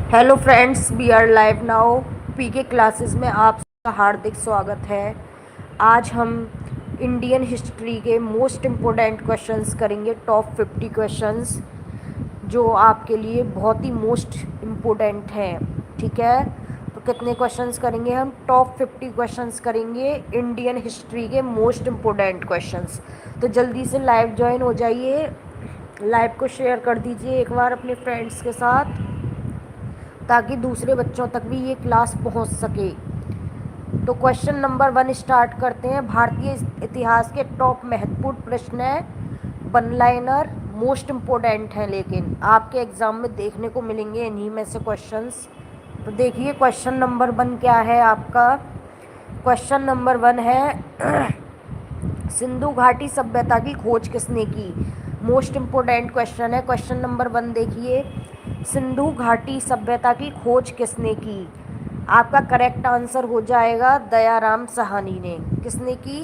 Hello friends, we are live now. PK classes में आपका हार्दिक स्वागत है। आज हम इंडियन हिस्ट्री के मोस्ट इम्पोर्टेंट क्वेश्चंस करेंगे, टॉप 50 क्वेश्चंस जो आपके लिए बहुत ही मोस्ट इम्पोर्टेंट हैं। ठीक है, तो कितने क्वेश्चंस करेंगे हम? टॉप 50 क्वेश्चंस करेंगे, इंडियन हिस्ट्री के मोस्ट इम्पोर्टेंट क्वेश्चंस। तो जल्दी से लाइव ज्वाइन हो जाइए, लाइव को शेयर कर दीजिए एक बार अपने फ्रेंड्स के साथ, ताकि दूसरे बच्चों तक भी ये क्लास पहुंच सके। तो क्वेश्चन नंबर 1 स्टार्ट करते हैं। भारतीय इतिहास के टॉप महत्वपूर्ण प्रश्न है, वन लाइनर, मोस्ट इम्पोर्टेंट हैं, लेकिन आपके एग्ज़ाम में देखने को मिलेंगे इन्हीं में से क्वेश्चंस। तो देखिए क्वेश्चन नंबर 1 क्या है आपका। क्वेश्चन नंबर 1 है सिंधु घाटी सभ्यता की खोज किसने की? मोस्ट इम्पोर्टेंट क्वेश्चन है। क्वेश्चन नंबर 1 देखिए, सिंधु घाटी सभ्यता की खोज किसने की? आपका करेक्ट आंसर हो जाएगा दयाराम साहनी ने। किसने की?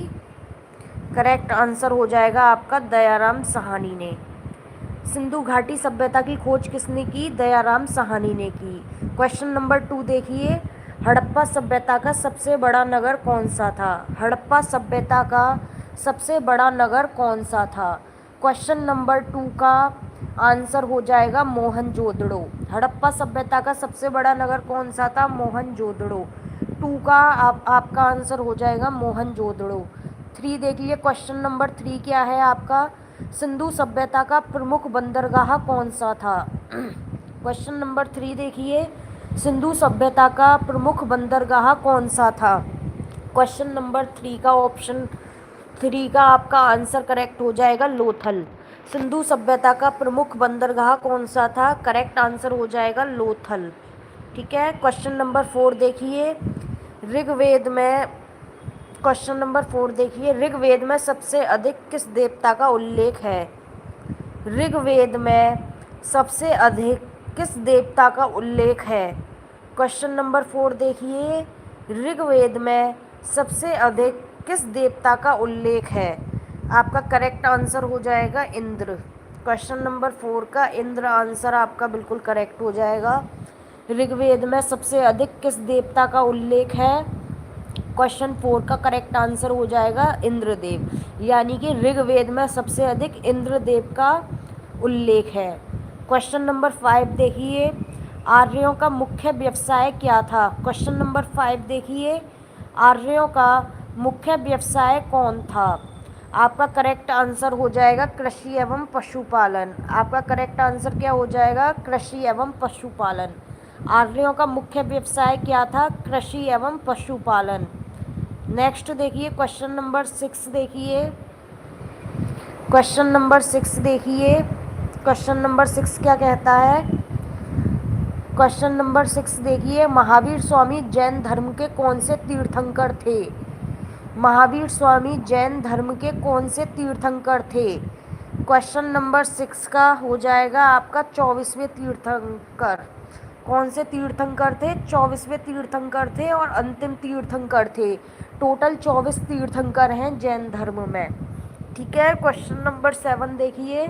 करेक्ट आंसर हो जाएगा आपका दयाराम साहनी ने। सिंधु घाटी सभ्यता की खोज किसने की? दयाराम साहनी ने की। क्वेश्चन नंबर 2 देखिए, हड़प्पा सभ्यता का सबसे बड़ा नगर कौन सा था? हड़प्पा सभ्यता का सबसे बड़ा नगर कौन सा था? क्वेश्चन नंबर 2 का आंसर हो जाएगा मोहनजोदड़ो। हड़प्पा सभ्यता का सबसे बड़ा नगर कौन सा था? मोहनजोदड़ो। 2 का आपका आंसर हो जाएगा मोहनजोदड़ो। 3 देखिए, क्वेश्चन नंबर 3 क्या है आपका, सिंधु सभ्यता का प्रमुख बंदरगाह कौन सा था? क्वेश्चन नंबर 3 देखिए, सिंधु सभ्यता का प्रमुख बंदरगाह कौन सा था? क्वेश्चन नंबर 3 का ऑप्शन 3 का आपका आंसर करेक्ट हो जाएगा लोथल। सिंधु सभ्यता का प्रमुख बंदरगाह कौन सा था? करेक्ट आंसर हो जाएगा लोथल। ठीक है, क्वेश्चन नंबर 4 देखिए, ऋग्वेद में क्वेश्चन नंबर 4 देखिए, ऋग्वेद में सबसे अधिक किस देवता का उल्लेख है? ऋग्वेद में सबसे अधिक किस देवता का उल्लेख है? क्वेश्चन नंबर 4 देखिए, ऋग्वेद में सबसे अधिक किस देवता का उल्लेख है? आपका करेक्ट आंसर हो जाएगा इंद्र। क्वेश्चन नंबर 4 का इंद्र आंसर आपका बिल्कुल करेक्ट हो जाएगा। ऋग्वेद में सबसे अधिक किस देवता का उल्लेख है? क्वेश्चन 4 का करेक्ट आंसर हो जाएगा इंद्रदेव, यानी कि ऋग्वेद में सबसे अधिक इंद्रदेव का उल्लेख है। क्वेश्चन नंबर 5 देखिए, आर्यों का मुख्य व्यवसाय क्या था? क्वेश्चन नंबर 5 देखिए, आर्यों का मुख्य व्यवसाय कौन था? आपका करेक्ट आंसर हो जाएगा कृषि एवं पशुपालन। आपका करेक्ट आंसर क्या हो जाएगा? कृषि एवं पशुपालन। आर्यों का मुख्य व्यवसाय क्या था? कृषि एवं पशुपालन। नेक्स्ट देखिए, क्वेश्चन नंबर 6 देखिए, क्वेश्चन नंबर 6 देखिए, क्वेश्चन नंबर 6 क्या कहता है? क्वेश्चन नंबर 6 देखिए, महावीर स्वामी जैन धर्म के कौन से तीर्थंकर थे? महावीर स्वामी जैन धर्म के कौन से तीर्थंकर थे? क्वेश्चन नंबर 6 का हो जाएगा आपका 24वें तीर्थंकर। कौन से तीर्थंकर थे? 24वें तीर्थंकर थे और अंतिम तीर्थंकर थे। टोटल 24 तीर्थंकर हैं जैन धर्म में। ठीक है, क्वेश्चन नंबर 7 देखिए,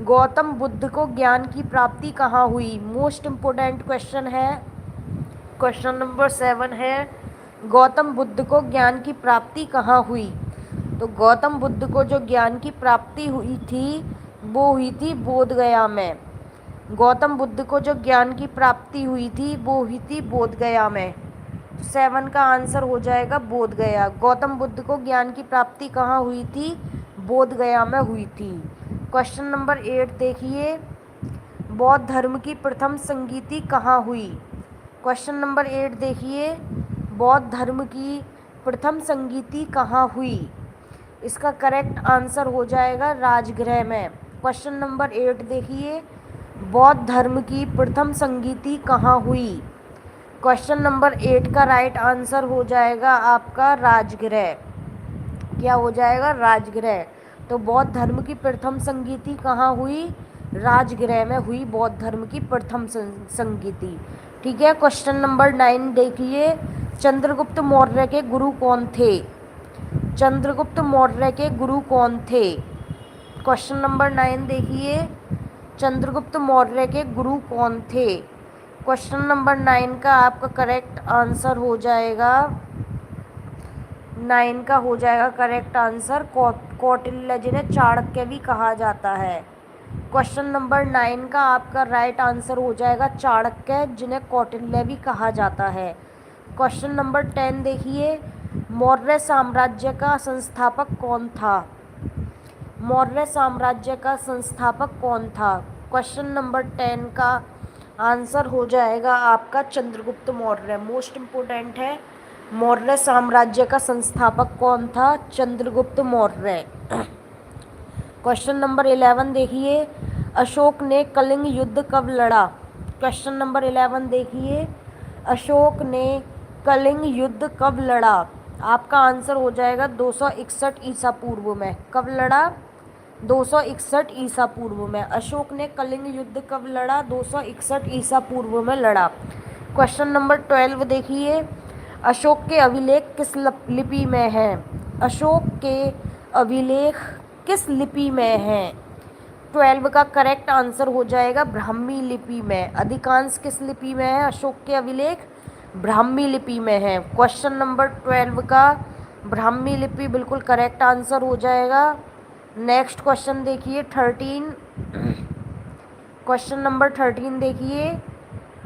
गौतम बुद्ध को ज्ञान की प्राप्ति कहाँ हुई? मोस्ट इम्पोर्टेंट क्वेश्चन है। क्वेश्चन नंबर 7 है, गौतम बुद्ध को ज्ञान की प्राप्ति कहाँ हुई? तो गौतम बुद्ध को जो ज्ञान की प्राप्ति हुई थी वो हुई थी बोध गया में। गौतम बुद्ध को जो ज्ञान की प्राप्ति हुई थी वो हुई थी बोध गया में। 7 का आंसर हो जाएगा बोध गया। गौतम बुद्ध को ज्ञान की प्राप्ति कहाँ हुई थी? बोध गया में हुई थी। क्वेश्चन नंबर 8 देखिए, बौद्ध धर्म की प्रथम संगीति कहाँ हुई? क्वेश्चन नंबर 8 देखिए, बौद्ध धर्म की प्रथम संगीति कहाँ हुई? इसका करेक्ट आंसर हो जाएगा राजगृह में। क्वेश्चन नंबर 8 देखिए, बौद्ध धर्म की प्रथम संगीति कहाँ हुई? क्वेश्चन नंबर 8 का राइट आंसर हो जाएगा आपका राजगृह। क्या हो जाएगा? राजगृह। तो बौद्ध धर्म की प्रथम संगीति कहाँ हुई? राजगृह में हुई बौद्ध धर्म की प्रथम संगीति। ठीक है, क्वेश्चन नंबर 9 देखिए, चंद्रगुप्त मौर्य के गुरु कौन थे? चंद्रगुप्त मौर्य के गुरु कौन थे? क्वेश्चन नंबर 9 देखिए, चंद्रगुप्त मौर्य के गुरु कौन थे? क्वेश्चन नंबर 9 का आपका करेक्ट आंसर हो जाएगा, 9 का हो जाएगा करेक्ट आंसर, कौटिल्य जिन्हें चाणक्य भी कहा जाता है। क्वेश्चन नंबर 9 का आपका राइट आंसर हो जाएगा चाणक्य, जिन्हें कौटिल्य भी कहा जाता है। क्वेश्चन नंबर 10 देखिए, मौर्य साम्राज्य का संस्थापक कौन था? मौर्य साम्राज्य का संस्थापक कौन था? क्वेश्चन नंबर 10 का आंसर हो जाएगा आपका चंद्रगुप्त मौर्य। मोस्ट इम्पोर्टेंट है, मौर्य साम्राज्य का संस्थापक कौन था? चंद्रगुप्त मौर्य। क्वेश्चन नंबर 11 देखिए, अशोक ने कलिंग युद्ध कब लड़ा? क्वेश्चन नंबर 11 देखिए, अशोक ने कलिंग युद्ध कब लड़ा? आपका आंसर हो जाएगा 261 ईसा पूर्व में। कब लड़ा? 261 ईसा पूर्व में। अशोक ने कलिंग युद्ध कब लड़ा? 261 ईसा पूर्व में लड़ा। क्वेश्चन नंबर 12 देखिए, अशोक के अभिलेख किस लिपि में हैं? अशोक के अभिलेख किस लिपि में हैं? 12 का करेक्ट आंसर हो जाएगा ब्राह्मी लिपि में। अधिकांश किस लिपि में है? अशोक के अभिलेख ब्राह्मी लिपि में है। क्वेश्चन नंबर 12 का ब्राह्मी लिपि बिल्कुल करेक्ट आंसर हो जाएगा। नेक्स्ट क्वेश्चन देखिए 13, क्वेश्चन नंबर 13 देखिए,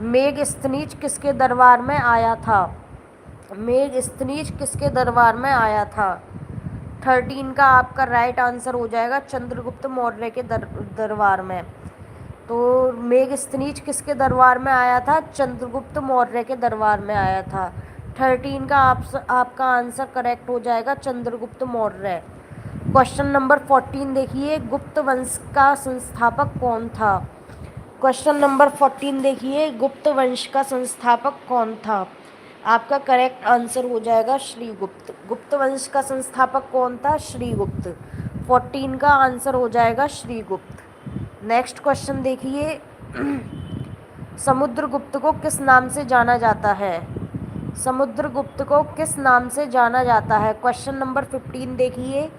मेगस्थनीज किसके दरबार में आया था? मेगस्थनीज किसके दरबार में आया था? 13 का आपका राइट आंसर हो जाएगा चंद्रगुप्त मौर्य के दरबार में। तो मेगस्थनीज किसके दरबार में आया था? चंद्रगुप्त मौर्य के दरबार में आया था। 13 का आपका आंसर करेक्ट हो जाएगा चंद्रगुप्त मौर्य। क्वेश्चन नंबर 14 देखिए, गुप्त वंश का संस्थापक कौन था? क्वेश्चन नंबर 14 देखिए, गुप्त वंश का संस्थापक कौन था? आपका करेक्ट आंसर हो जाएगा श्रीगुप्त। गुप्त वंश का संस्थापक कौन था? श्रीगुप्त। 14 का आंसर हो जाएगा श्रीगुप्त। नेक्स्ट क्वेश्चन देखिए, समुद्रगुप्त को किस नाम से जाना जाता है? समुद्रगुप्त को किस नाम से जाना जाता है? क्वेश्चन नंबर 15 देखिए,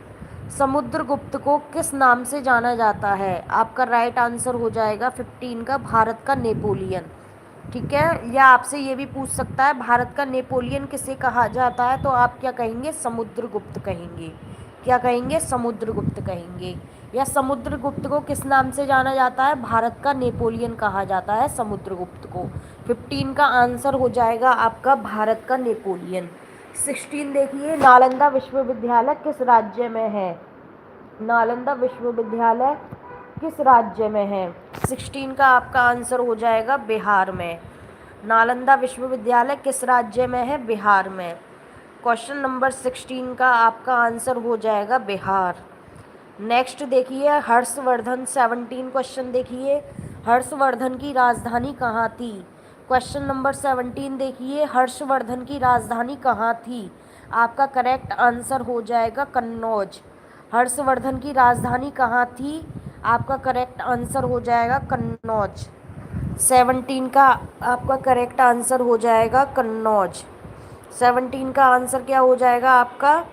समुद्रगुप्त को किस नाम से जाना जाता है? आपका राइट आंसर हो जाएगा 15 का भारत का नेपोलियन। ठीक है, या आपसे ये भी पूछ सकता है भारत का नेपोलियन किसे कहा जाता है, तो आप क्या कहेंगे? समुद्रगुप्त कहेंगे। क्या कहेंगे? समुद्रगुप्त कहेंगे। या समुद्रगुप्त को किस नाम से जाना जाता है? भारत का नेपोलियन कहा जाता है समुद्रगुप्त को। 15 का आंसर हो जाएगा आपका भारत का नेपोलियन। 16 देखिए, नालंदा विश्वविद्यालय किस राज्य में है? नालंदा विश्वविद्यालय किस राज्य में है? 16 का आपका आंसर हो जाएगा बिहार में। नालंदा विश्वविद्यालय किस राज्य में है? बिहार में। क्वेश्चन नंबर 16 का आपका आंसर हो जाएगा बिहार। नेक्स्ट देखिए, हर्षवर्धन 17 क्वेश्चन देखिए, हर्षवर्धन की राजधानी कहाँ थी? क्वेश्चन नंबर 17 देखिए, हर्षवर्धन की राजधानी कहाँ थी? आपका करेक्ट आंसर हो जाएगा कन्नौज। हर्षवर्धन की राजधानी कहाँ थी? आपका करेक्ट आंसर हो जाएगा कन्नौज। 17 का आपका करेक्ट आंसर हो जाएगा कन्नौज। 17 का आंसर क्या हो जाएगा आपका?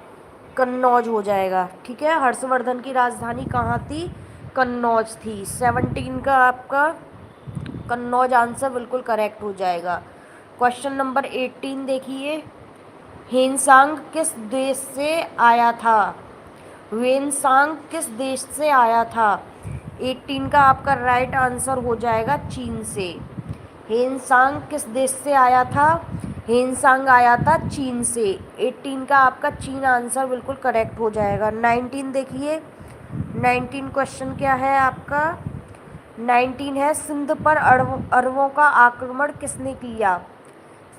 कन्नौज हो जाएगा। ठीक है, हर्षवर्धन की राजधानी कहाँ थी? कन्नौज थी। 17 का आपका कन्नौज आंसर बिल्कुल करेक्ट हो जाएगा। क्वेश्चन नंबर 18 देखिए, हेनसांग किस देश से आया था? हेनसांग किस देश से आया था? 18 का आपका राइट आंसर हो जाएगा चीन से। हेनसांग किस देश से आया था? हेनसांग आया था चीन से। 18 का आपका चीन आंसर बिल्कुल करेक्ट हो जाएगा। 19 देखिए, 19 क्वेश्चन क्या है आपका? 19 है, सिंध पर अरबों का आक्रमण किसने किया?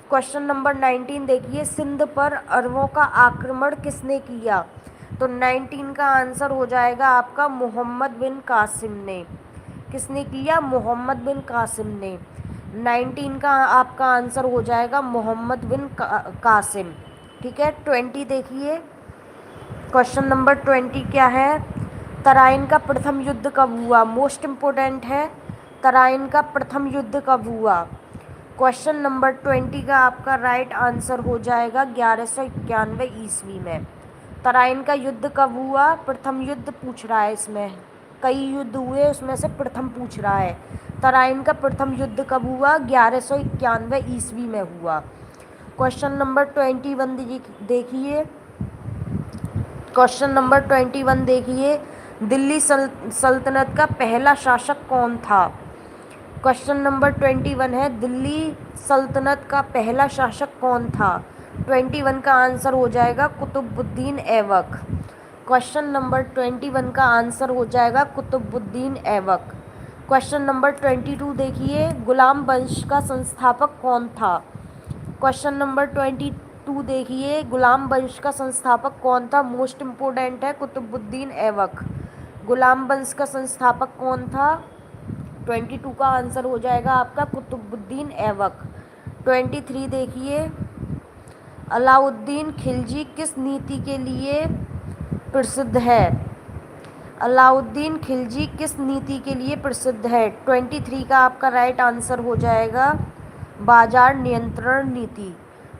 क्वेश्चन नंबर 19 देखिए, सिंध पर अरबों का आक्रमण किसने किया? तो 19 का आंसर हो जाएगा आपका मोहम्मद बिन कासिम ने। किसने किया? मोहम्मद बिन कासिम ने। 19 का आपका आंसर हो जाएगा मोहम्मद बिन कासिम। ठीक है, 20 देखिए, क्वेश्चन नंबर 20 क्या है? तराइन का प्रथम युद्ध कब हुआ? मोस्ट इम्पोर्टेंट है, तराइन का प्रथम युद्ध कब हुआ? क्वेश्चन नंबर 20 का आपका राइट आंसर हो जाएगा 1191 ईस्वी में। तराइन का युद्ध कब हुआ? प्रथम युद्ध पूछ रहा है इसमें, कई युद्ध हुए उसमें से प्रथम पूछ रहा है। तराइन का प्रथम युद्ध कब हुआ? 1191 ईस्वी में हुआ। क्वेश्चन नंबर 21 देखिए। क्वेश्चन नंबर 21 देखिए, दिल्ली सल्तनत का पहला शासक कौन था? क्वेश्चन नंबर 21 है, दिल्ली सल्तनत का पहला शासक कौन था? 21 का आंसर हो जाएगा कुतुबुद्दीन ऐबक। क्वेश्चन नंबर 21 का आंसर हो जाएगा कुतुबुद्दीन ऐबक। क्वेश्चन नंबर 22 देखिए, गुलाम वंश का संस्थापक कौन था? क्वेश्चन नंबर 22 देखिए, गुलाम वंश का संस्थापक कौन था? मोस्ट इम्पोर्टेंट है, कुतुबुद्दीन ऐबक। गुलाम वंश का संस्थापक कौन था? 22 का आंसर हो जाएगा आपका कुतुबुद्दीन ऐबक। 23 देखिए, अलाउद्दीन खिलजी किस नीति के लिए प्रसिद्ध है? अलाउद्दीन खिलजी किस नीति के लिए प्रसिद्ध है? 23 का आपका राइट आंसर हो जाएगा बाजार नियंत्रण नीति।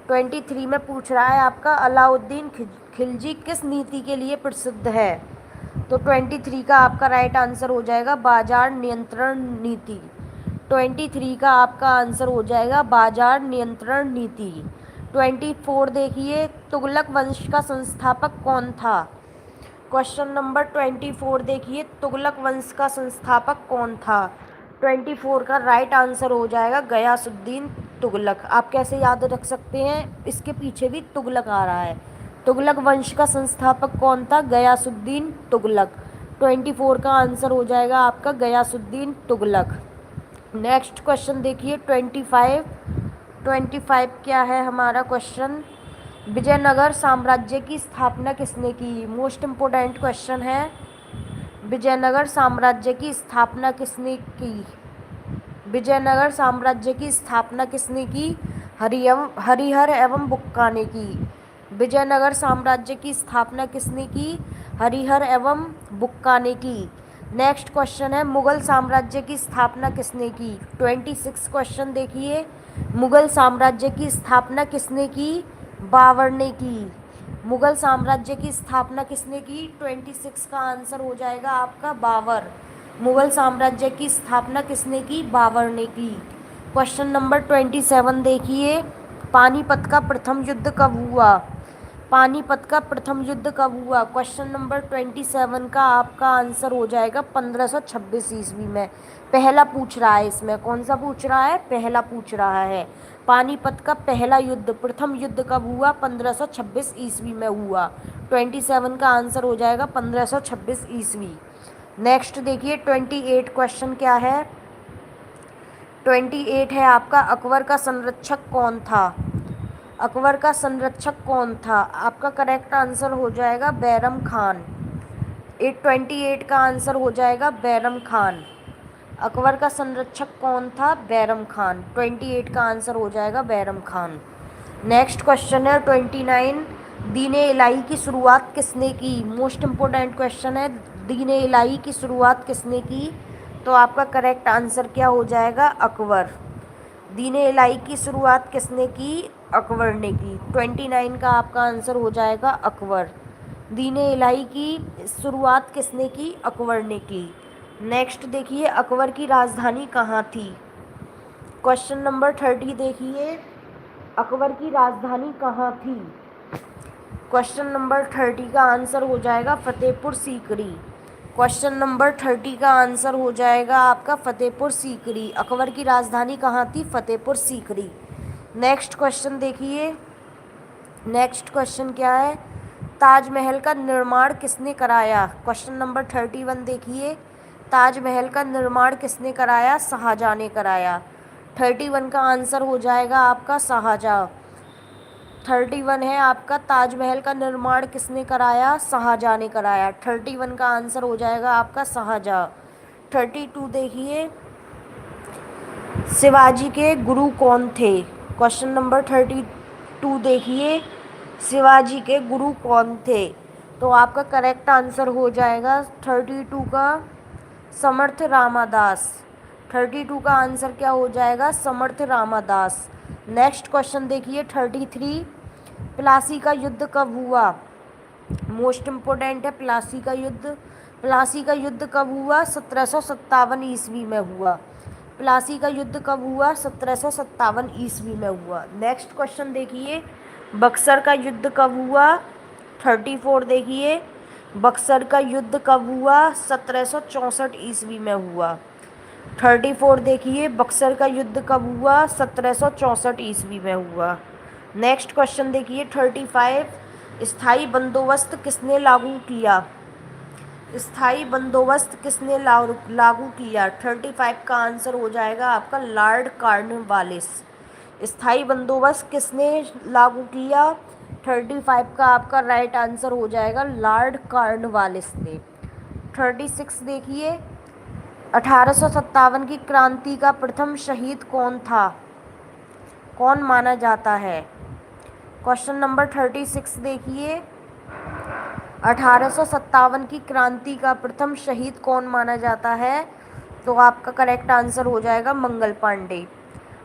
23 में पूछ रहा है आपका अलाउद्दीन खिलजी किस नीति के लिए प्रसिद्ध है, तो 23 का आपका राइट आंसर हो जाएगा बाजार नियंत्रण नीति। 23 का आपका आंसर हो जाएगा बाजार नियंत्रण नीति। 24 देखिए, तुगलक वंश का संस्थापक कौन था? क्वेश्चन नंबर 24 देखिए, तुगलक वंश का संस्थापक कौन था? 24 का राइट आंसर हो जाएगा गयासुद्दीन तुगलक। आप कैसे याद रख सकते हैं, इसके पीछे भी तुगलक आ रहा है। तुगलक वंश का संस्थापक कौन था? गयासुद्दीन तुगलक। 24 का आंसर हो जाएगा आपका गयासुद्दीन तुगलक। नेक्स्ट क्वेश्चन देखिए 25 क्या है हमारा क्वेश्चन? विजयनगर साम्राज्य की स्थापना किसने की? मोस्ट इम्पोर्टेंट क्वेश्चन है, विजयनगर साम्राज्य की स्थापना किसने की? विजयनगर साम्राज्य की स्थापना किसने की? हरिहर एवं बुक्का ने की। विजयनगर साम्राज्य की स्थापना किसने की? हरिहर एवं बुक्का ने की। नेक्स्ट क्वेश्चन है, मुगल साम्राज्य की स्थापना किसने की? 26 क्वेश्चन देखिए, मुगल साम्राज्य की स्थापना किसने की? बाबर ने की। मुगल साम्राज्य की स्थापना किसने की? 26 का आंसर हो जाएगा आपका बाबर। मुगल साम्राज्य की स्थापना किसने की? बाबर ने की। क्वेश्चन नंबर 27 देखिए, पानीपत का प्रथम युद्ध कब हुआ? पानीपत का प्रथम युद्ध कब हुआ? क्वेश्चन नंबर 27 का आपका आंसर हो जाएगा 1526 ईस्वी में। पहला पूछ रहा है, इसमें कौन सा पूछ रहा है? पहला पूछ रहा है। पानीपत का पहला युद्ध, प्रथम युद्ध कब हुआ? 1526 ईस्वी में हुआ। 27 का आंसर हो जाएगा 1526 ईस्वी। नेक्स्ट देखिए 28 क्वेश्चन क्या है? 28 है आपका, अकबर का संरक्षक कौन था? अकबर का संरक्षक कौन था? आपका करेक्ट आंसर हो जाएगा बैरम खान। 28 का आंसर हो जाएगा बैरम खान। अकबर का संरक्षक कौन था? बैरम खान। 28 का आंसर हो जाएगा बैरम खान। नेक्स्ट क्वेश्चन है 29, दीन-ए इलाही की शुरुआत किसने की? मोस्ट इम्पोर्टेंट क्वेश्चन है, दीन-ए इलाही की शुरुआत किसने की? तो आपका करेक्ट आंसर क्या हो जाएगा? अकबर। दीन-ए इलाही की शुरुआत किसने की? अकबर ने की। 29 का आपका आंसर हो जाएगा अकबर। दीन-ए इलाही की शुरुआत किसने की? अकबर ने की। नेक्स्ट देखिए, अकबर की राजधानी कहाँ थी? क्वेश्चन नंबर 30 देखिए, अकबर की राजधानी कहाँ थी? क्वेश्चन नंबर 30 का आंसर हो जाएगा फतेहपुर सीकरी। क्वेश्चन नंबर 30 का आंसर हो जाएगा आपका फतेहपुर सीकरी। अकबर की राजधानी कहाँ थी? फतेहपुर सीकरी। नेक्स्ट क्वेश्चन देखिए, नेक्स्ट क्वेश्चन क्या है? ताजमहल का निर्माण किसने कराया? क्वेश्चन नंबर 31 देखिए, ताजमहल का निर्माण किसने कराया? शाहजहाँ ने कराया। 31 का आंसर हो जाएगा आपका शाहजहाँ। 31 है आपका, ताजमहल का निर्माण किसने कराया? शाहजहाँ ने कराया। 31 का आंसर हो जाएगा आपका शाहजहाँ। 32 देखिए, शिवाजी के गुरु कौन थे? क्वेश्चन नंबर 32 देखिए, शिवाजी के गुरु कौन थे? तो आपका करेक्ट आंसर हो जाएगा 32 का समर्थ रामादास। 32 का आंसर क्या हो जाएगा? समर्थ रामादास। नेक्स्ट क्वेश्चन देखिए 33, प्लासी का युद्ध कब हुआ? मोस्ट इम्पोर्टेंट है प्लासी का युद्ध। प्लासी का युद्ध कब हुआ? 1757 ईस्वी में हुआ। प्लासी का युद्ध कब हुआ? 1757 ईस्वी में हुआ। नेक्स्ट क्वेश्चन देखिए, बक्सर का युद्ध कब हुआ? 34 देखिए, बक्सर का युद्ध कब हुआ? 1764 ईस्वी में हुआ। 34 देखिए, बक्सर का युद्ध कब हुआ? 1764 ईस्वी में हुआ। नेक्स्ट क्वेश्चन देखिए 35, स्थायी बंदोबस्त किसने लागू किया? स्थायी बंदोबस्त किसने लागू किया? 35 का आंसर हो जाएगा आपका लॉर्ड कॉर्नवालिस। स्थायी बंदोबस्त किसने लागू किया? 35 का आपका राइट आंसर हो जाएगा लॉर्ड कॉर्नवालिस ने। 36 देखिए, 1857 की क्रांति का प्रथम शहीद कौन था? कौन माना जाता है? क्वेश्चन नंबर 36 देखिए, 1857 की क्रांति का प्रथम शहीद कौन माना जाता है? तो आपका करेक्ट आंसर हो जाएगा मंगल पांडे।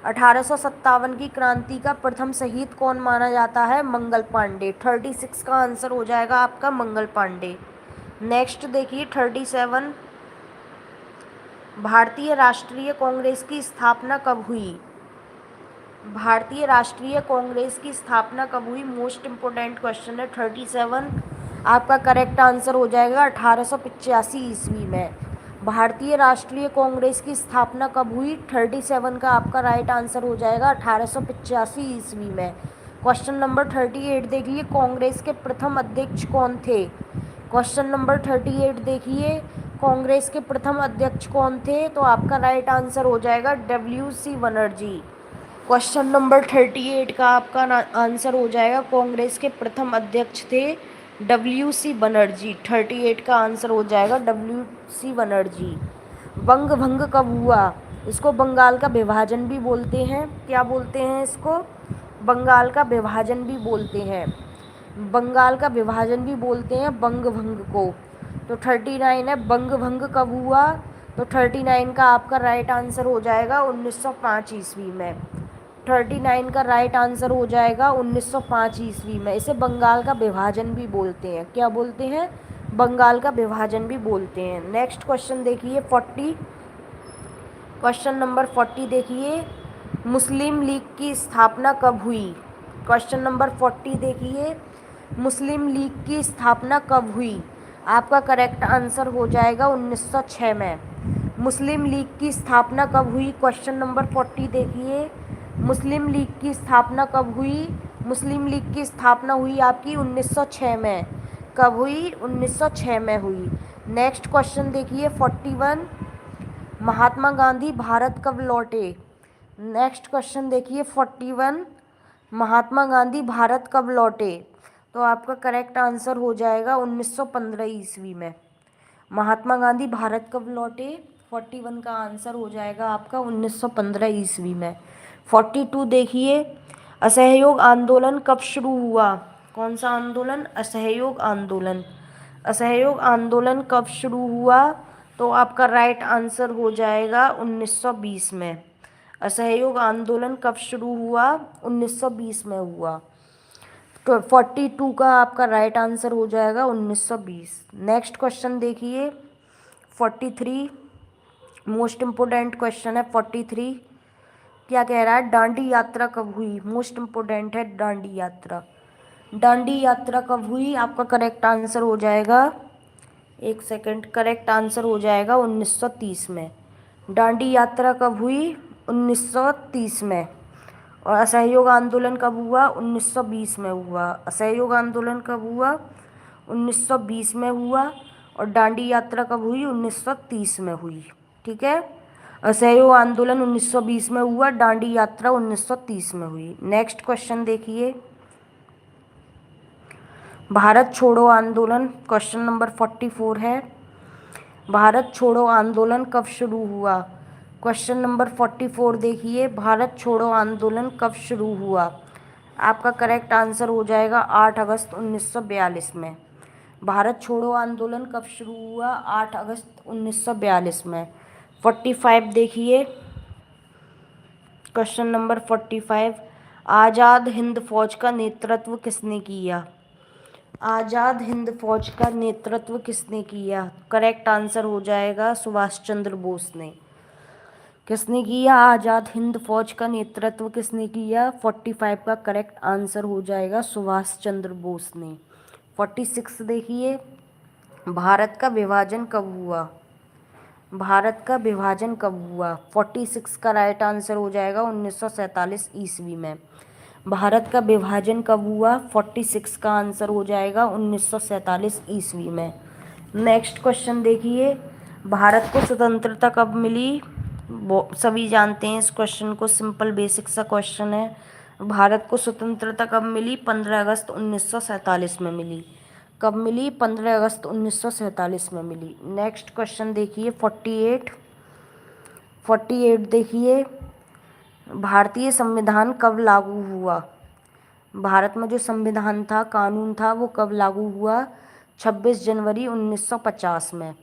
1857 की क्रांति का प्रथम शहीद कौन माना जाता है? मंगल पांडे। 36 का आंसर हो जाएगा आपका मंगल पांडे। नेक्स्ट देखिए 37, भारतीय राष्ट्रीय कांग्रेस की स्थापना कब हुई? भारतीय राष्ट्रीय कांग्रेस की स्थापना कब हुई? मोस्ट इम्पोर्टेंट क्वेश्चन है। 37 आपका करेक्ट आंसर हो जाएगा 1885 ईस्वी में। भारतीय राष्ट्रीय कांग्रेस की स्थापना कब हुई? 37 का आपका राइट आंसर हो जाएगा 1885 ईस्वी में। क्वेश्चन नंबर 38 देखिए, कांग्रेस के प्रथम अध्यक्ष कौन थे? क्वेश्चन नंबर 38 देखिए, कांग्रेस के प्रथम अध्यक्ष कौन थे? तो आपका राइट आंसर हो जाएगा WC बनर्जी। क्वेश्चन नंबर 38 का आपका आंसर हो जाएगा कांग्रेस के प्रथम अध्यक्ष थे WC बनर्जी। 38 का आंसर हो जाएगा WC बनर्जी। बंग भंग कब हुआ? इसको बंगाल का विभाजन भी बोलते हैं। क्या बोलते हैं इसको? बंगाल का विभाजन भी बोलते हैं। बंगाल का विभाजन भी बोलते हैं बंग भंग को। तो 39 है, बंग भंग कब हुआ? तो 39 का आपका राइट आंसर हो जाएगा 1905 ईस्वी में। 39 का राइट आंसर हो जाएगा 1905 ईस्वी में। इसे बंगाल का विभाजन भी बोलते हैं। क्या बोलते हैं? बंगाल का विभाजन भी बोलते हैं। नेक्स्ट क्वेश्चन देखिए 40, क्वेश्चन नंबर 40 देखिए, मुस्लिम लीग की स्थापना कब हुई? क्वेश्चन नंबर 40 देखिए, मुस्लिम लीग की स्थापना कब हुई? आपका करेक्ट आंसर हो जाएगा 1906 में। मुस्लिम लीग की स्थापना कब हुई? क्वेश्चन नंबर 40 देखिए, मुस्लिम लीग की स्थापना कब हुई? मुस्लिम लीग की स्थापना हुई आपकी 1906 में। कब हुई? 1906 में हुई। नेक्स्ट क्वेश्चन देखिए 41, महात्मा गांधी भारत कब लौटे? नेक्स्ट क्वेश्चन देखिए 41, महात्मा गांधी भारत कब लौटे? तो आपका करेक्ट आंसर हो जाएगा 1915 ईस्वी में। महात्मा गांधी भारत कब लौटे? 41 का आंसर हो जाएगा आपका 1915 ईस्वी में। 42 देखिए, असहयोग आंदोलन कब शुरू हुआ? कौन सा आंदोलन? असहयोग आंदोलन। असहयोग आंदोलन कब शुरू हुआ? तो आपका राइट आंसर हो जाएगा 1920 में। असहयोग आंदोलन कब शुरू हुआ? 1920 में हुआ। तो 42 का आपका राइट आंसर हो जाएगा 1920। नेक्स्ट क्वेश्चन देखिए 43, मोस्ट इम्पोर्टेंट क्वेश्चन है 43। क्या कह रहा है? दांडी यात्रा कब हुई? मोस्ट इम्पोर्टेंट है दांडी यात्रा। दांडी यात्रा कब हुई? आपका करेक्ट आंसर हो जाएगा, एक सेकंड, करेक्ट आंसर हो जाएगा 1930 में। दांडी यात्रा कब हुई? 1930 में। और असहयोग आंदोलन कब हुआ? 1920 में हुआ। असहयोग आंदोलन कब हुआ? 1920 में हुआ। और दांडी यात्रा कब हुई? 1930 में हुई। ठीक है, असहयोग आंदोलन 1920 में हुआ, दांडी यात्रा 1930 में हुई। नेक्स्ट क्वेश्चन देखिए, भारत छोड़ो आंदोलन, क्वेश्चन नंबर 44 है। भारत छोड़ो आंदोलन कब शुरू हुआ? क्वेश्चन नंबर 44 देखिए, भारत छोड़ो आंदोलन कब शुरू हुआ? आपका करेक्ट आंसर हो जाएगा 8 अगस्त 1942 में। भारत छोड़ो आंदोलन कब शुरू हुआ? 8 अगस्त 1942 में। 45 देखिए, क्वेश्चन नंबर 45, आज़ाद हिंद फौज का नेतृत्व किसने किया? आज़ाद हिंद फौज का नेतृत्व किसने किया? करेक्ट आंसर हो जाएगा सुभाष चंद्र बोस ने। किसने किया? आज़ाद हिंद फौज का नेतृत्व किसने किया? 45 का करेक्ट आंसर हो जाएगा सुभाष चंद्र बोस ने। 46 देखिए, भारत का विभाजन कब हुआ? भारत का विभाजन कब हुआ? 46 का राइट आंसर हो जाएगा 1947 ईस्वी में। भारत का विभाजन कब हुआ? 46 का आंसर हो जाएगा 1947 ईस्वी में। नेक्स्ट क्वेश्चन देखिए, भारत को स्वतंत्रता कब मिली? वो सभी जानते हैं इस क्वेश्चन को, सिंपल बेसिक सा क्वेश्चन है। भारत को स्वतंत्रता कब मिली? 15 अगस्त 1947 में मिली। कब मिली? 15 अगस्त 1947 में मिली। नेक्स्ट क्वेश्चन देखिए 48 देखिए, भारतीय संविधान कब लागू हुआ? भारत में जो संविधान था, कानून था, वो कब लागू हुआ? 26 जनवरी 1950 में।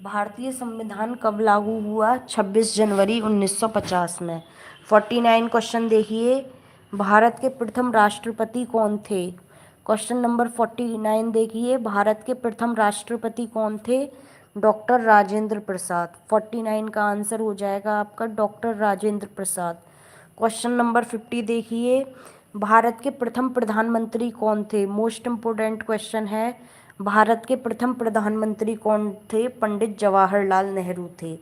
भारतीय संविधान कब लागू हुआ? 26 जनवरी 1950 में। 49 क्वेश्चन देखिए, भारत के प्रथम राष्ट्रपति कौन थे? क्वेश्चन नंबर 49 देखिए, भारत के प्रथम राष्ट्रपति कौन थे? डॉक्टर राजेंद्र प्रसाद। 49 का आंसर हो जाएगा आपका doctor Rajendra Prasad. Question number 50 देखिए, भारत के प्रथम प्रधानमंत्री कौन थे? मोस्ट इम्पोर्टेंट क्वेश्चन है। भारत के प्रथम प्रधानमंत्री कौन थे? पंडित जवाहरलाल नेहरू थे।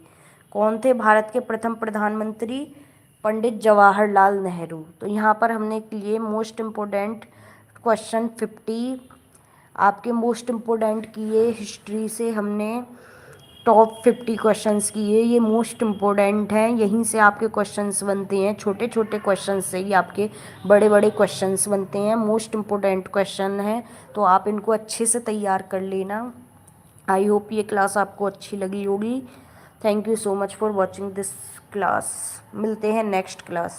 कौन थे भारत के प्रथम प्रधानमंत्री? पंडित जवाहरलाल नेहरू। तो यहाँ पर हमने लिए मोस्ट इम्पोर्टेंट क्वेश्चन 50 आपके मोस्ट इम्पोर्टेंट किए। हिस्ट्री से हमने टॉप 50 क्वेश्चंस किए, ये मोस्ट इम्पोर्टेंट हैं। यहीं से आपके क्वेश्चंस बनते हैं, छोटे छोटे क्वेश्चंस से ही आपके बड़े बड़े क्वेश्चंस बनते हैं। मोस्ट इम्पोर्टेंट क्वेश्चन हैं, तो आप इनको अच्छे से तैयार कर लेना। आई होप ये क्लास आपको अच्छी लगी होगी। Thank you so much for watching this class. मिलते हैं नेक्स्ट क्लास।